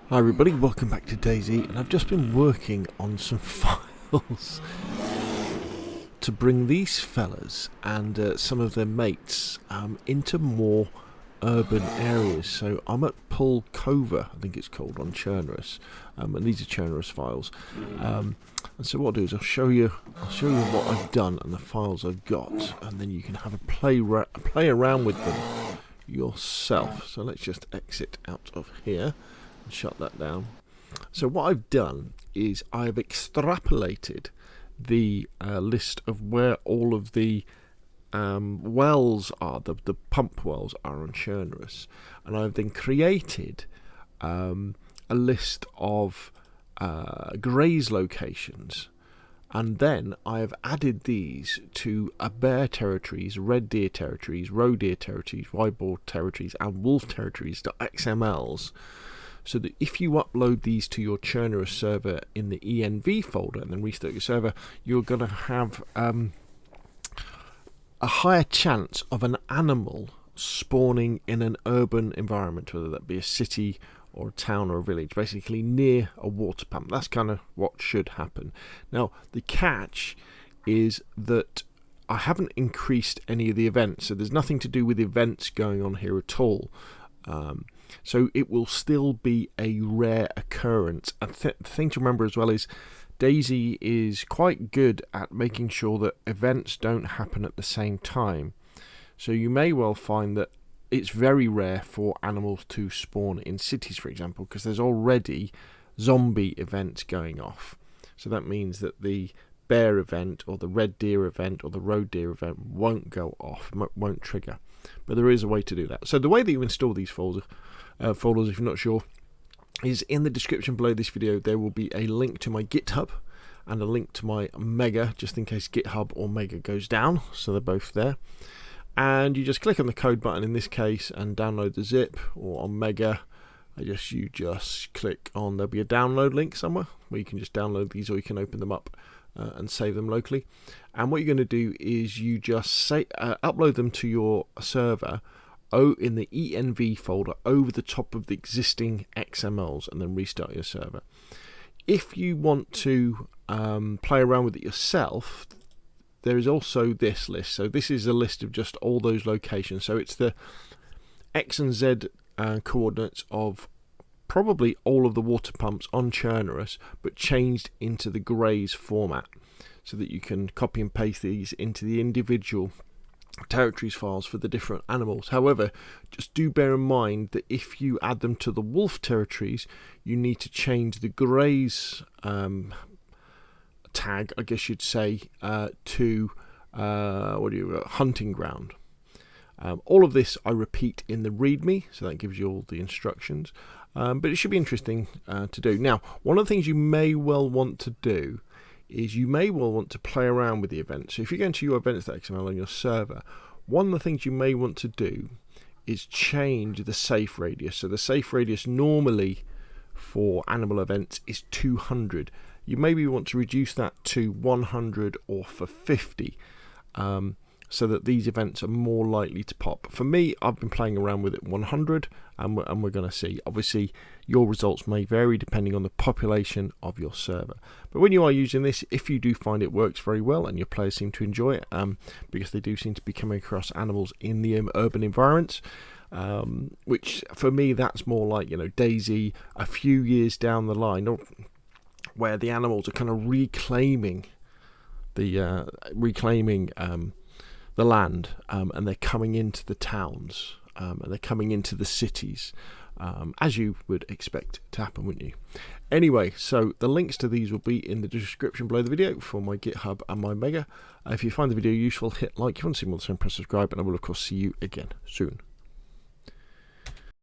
Hi everybody, welcome back to DayZ, and I've just been working on some files to bring these fellas and some of their mates into more urban areas. So I'm at Pulkover, I think it's called, on Chernarus, and these are Chernarus files. And so what I'll do is I'll show you what I've done and the files I've got, and then you can have a play around with them yourself. So let's just exit out of here and shut that down. So what I've done is I've extrapolated the list of where all of the wells are, the pump wells are on Chernarus, and I've then created a list of graze locations, and then I have added these to bear territories, red deer territories, roe deer territories, wild boar territories, and wolf territories to XMLs, so that if you upload these to your Chernarus server in the env folder and then restart your server, you're going to have a higher chance of an animal spawning in an urban environment, whether that be a city or a town or a village, basically near a water pump. That's kind of what should happen. Now, the catch is that I haven't increased any of the events, so there's nothing to do with events going on here at all. So it will still be a rare occurrence. And the thing to remember as well is DayZ is quite good at making sure that events don't happen at the same time. So you may well find that it's very rare for animals to spawn in cities, for example, because there's already zombie events going off. So that means that the bear event or the red deer event or the roe deer event won't go off, won't trigger. But there is a way to do that. So the way that you install these folders, if you're not sure, is in the description below this video. There will be a link to my GitHub and a link to my Mega, just in case GitHub or Mega goes down. So they're both there. And you just click on the code button in this case and download the zip, or on Mega, you just click on, there'll be a download link somewhere where you can just download these, or you can open them up and save them locally. And what you're going to do is you just upload them to your server in the env folder over the top of the existing XMLs, and then restart your server. If you want to play around with it yourself, there is also this list. So this is a list of just all those locations. So it's the X and Z coordinates of probably all of the water pumps on Chernarus, but changed into the graze format, so that you can copy and paste these into the individual territories files for the different animals. However, just do bear in mind that if you add them to the wolf territories, you need to change the graze tag, I guess you'd say, to hunting ground. All of this I repeat in the README, so that gives you all the instructions. But it should be interesting to do. Now, one of the things you may well want to do is you may well want to play around with the events. So if you go into your events.xml on your server, one of the things you may want to do is change the safe radius. So the safe radius normally for animal events is 200. You maybe want to reduce that to 100 or for 50, so that these events are more likely to pop. For me, I've been playing around with it 100, and we're going to see. Obviously, your results may vary depending on the population of your server. But when you are using this, if you do find it works very well and your players seem to enjoy it, because they do seem to be coming across animals in the urban environments, which for me, that's more like, DayZ a few years down the line, where the animals are kind of reclaiming the land, and they're coming into the towns, and they're coming into the cities, as you would expect to happen, wouldn't you? Anyway, so the links to these will be in the description below the video for my GitHub and my Mega. If you find the video useful, hit like. If you want to see more of the same, press subscribe, and I will of course see you again soon.